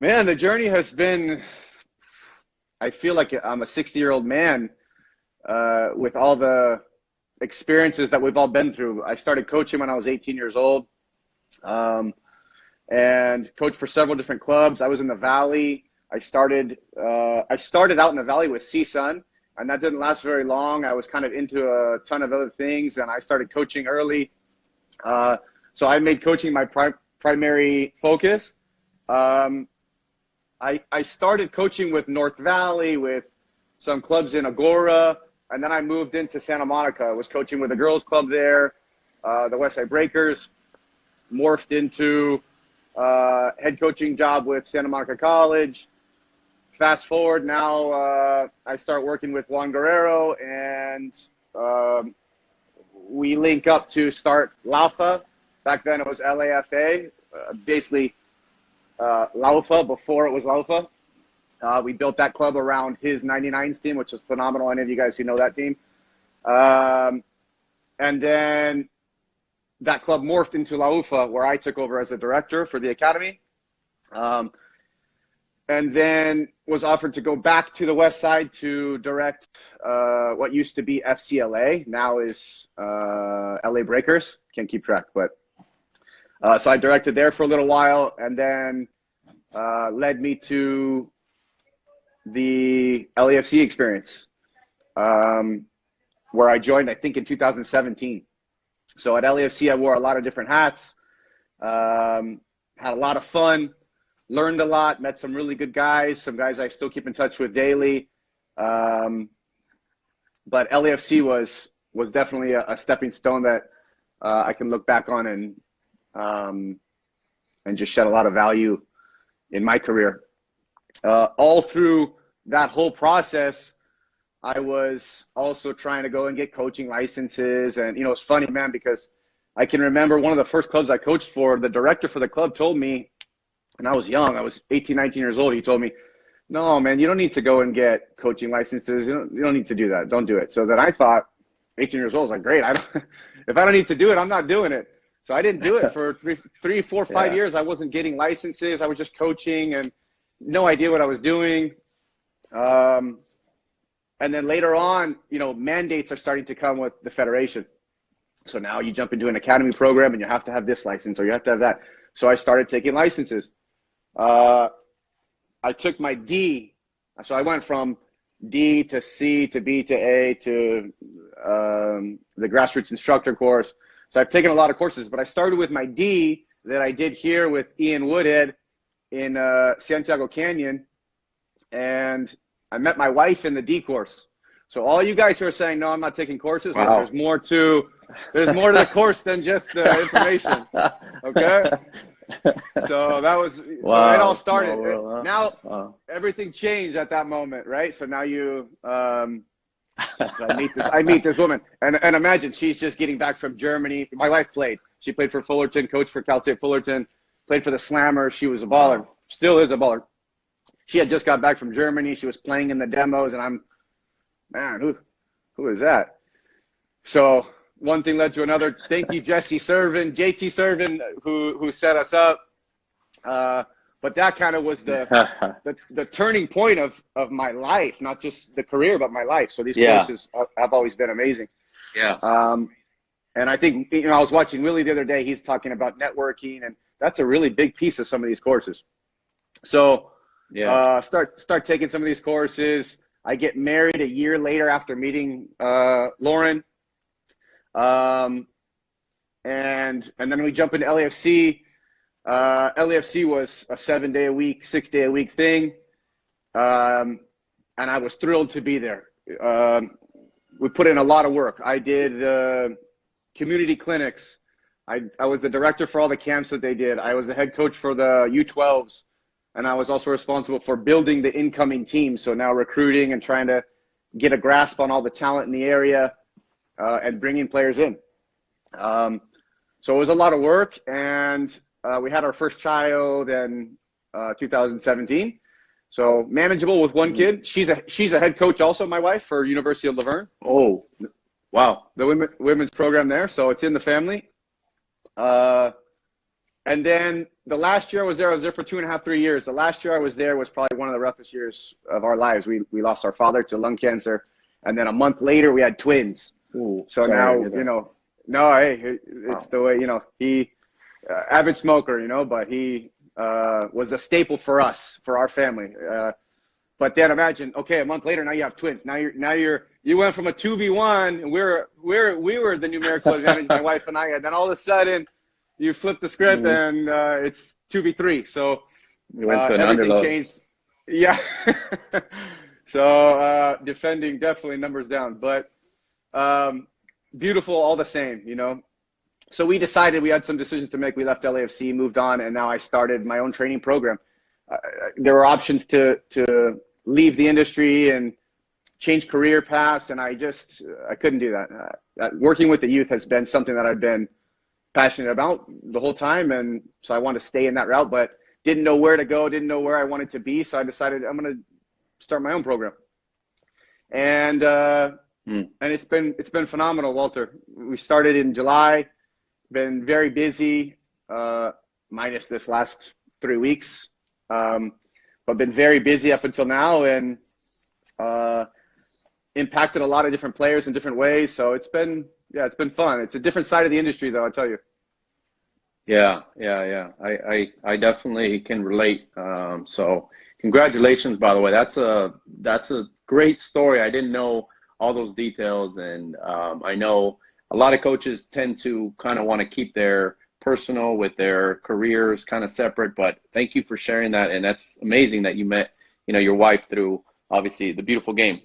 Man, the journey has been, I feel like I'm a 60-year-old man with all the experiences that we've all been through. I started coaching when I was 18 years old and coached for several different clubs. I was in the Valley. I started out in the Valley with CSUN, and that didn't last very long. I was kind of into a ton of other things, and I started coaching early. So I made coaching my primary focus. I started coaching with North Valley, with some clubs in Agora, and then I moved into Santa Monica. I was coaching with a girls club there, the Westside Breakers, morphed into head coaching job with Santa Monica College. Fast forward, now I start working with Juan Guerrero, and we link up to start LAUFA. Back then it was LAFA, basically LAUFA before it was LAUFA. We built that club around his 99s team, which is phenomenal. Any of you guys who know that team. And then that club morphed into LAUFA, where I took over as a director for the academy. And then was offered to go back to the West Side to direct what used to be FCLA, now is LA Breakers. Can't keep track, but so I directed there for a little while, and then led me to the LAFC experience, where I joined, I think, in 2017. So at LAFC, I wore a lot of different hats, had a lot of fun, learned a lot, met some really good guys, some guys I still keep in touch with daily. But LAFC was definitely a stepping stone that I can look back on and just shed a lot of value in my career. All through that whole process, I was also trying to go and get coaching licenses. And, it's funny, man, because I can remember one of the first clubs I coached for, the director for the club told me, and I was young, I was 18, 19 years old. He told me, no, man, you don't need to go and get coaching licenses. You don't need to do that. Don't do it. So then I thought, 18 years old, I was like, great. If I don't need to do it, I'm not doing it. So I didn't do it for three, 4, 5 years. I wasn't getting licenses. I was just coaching and no idea what I was doing. And then later on, mandates are starting to come with the federation. So now you jump into an academy program and you have to have this license or you have to have that. So I started taking licenses. I took my D. So I went from D to C to B to A to the grassroots instructor course. So I've taken a lot of courses, but I started with my D that I did here with Ian Woodhead in Santiago Canyon. And I met my wife in the D course. So all you guys who are saying, no, I'm not taking courses, wow. There's more to the course than just the information. Okay. So that was, wow. So it all started. Wow. Now everything changed at that moment, right? So now so I meet this woman, and imagine she's just getting back from Germany. My wife played. She played for Fullerton, coached for Cal State Fullerton, played for the Slammers. She was a baller, still is a baller. She had just got back from Germany. She was playing in the demos, and I'm, man, who is that? So one thing led to another. Thank you, JT Servin, who set us up. But that kind of was the turning point of my life, not just the career, but my life. So these courses have always been amazing. Yeah. And I think, I was watching Willie the other day. He's talking about networking, and that's a really big piece of some of these courses. So start taking some of these courses. I get married a year later after meeting Lauren. And then we jump into LAFC. LAFC was a 7-day-a-week, 6-day-a-week thing. And I was thrilled to be there. We put in a lot of work. I did community clinics. I was the director for all the camps that they did. I was the head coach for the U12s. And I was also responsible for building the incoming team. So now recruiting and trying to get a grasp on all the talent in the area and bringing players in. So it was a lot of work. And we had our first child in 2017. So manageable with one kid. She's a head coach also, my wife, for University of Laverne. Oh, wow. The women's program there. So it's in the family. And then the last year I was there for 2.5, 3 years. The last year I was there was probably one of the roughest years of our lives. We lost our father to lung cancer. And then a month later we had twins. Ooh, so now, you know, no, hey, it's the way, you know, he, avid smoker, you know, but he was a staple for us, for our family. But then imagine, okay, a month later, now you have twins. You went from a 2v1, and we were the numerical advantage, my wife and I, and then all of a sudden you flip the script and it's 2v3. So you went to an everything underload. changed. Yeah. So defending, definitely numbers down, but beautiful all the same, you know. So we decided, we had some decisions to make. We left LAFC, moved on, and now I started my own training program. There were options to leave the industry and change career paths, and I couldn't do that. Working with the youth has been something that I've been passionate about the whole time, and so I want to stay in that route, but didn't know where to go, didn't know where I wanted to be, so I decided I'm going to start my own program. And it's been phenomenal, Walter. We started in July, been very busy, minus this last 3 weeks. But been very busy up until now, and impacted a lot of different players in different ways. So it's been fun. It's a different side of the industry, though, I'll tell you. Yeah. I definitely can relate. So congratulations, by the way. That's a great story. I didn't know all those details, and I know a lot of coaches tend to kind of want to keep their personal with their careers kind of separate, but thank you for sharing that. And that's amazing that you met, you know, your wife through obviously the beautiful game.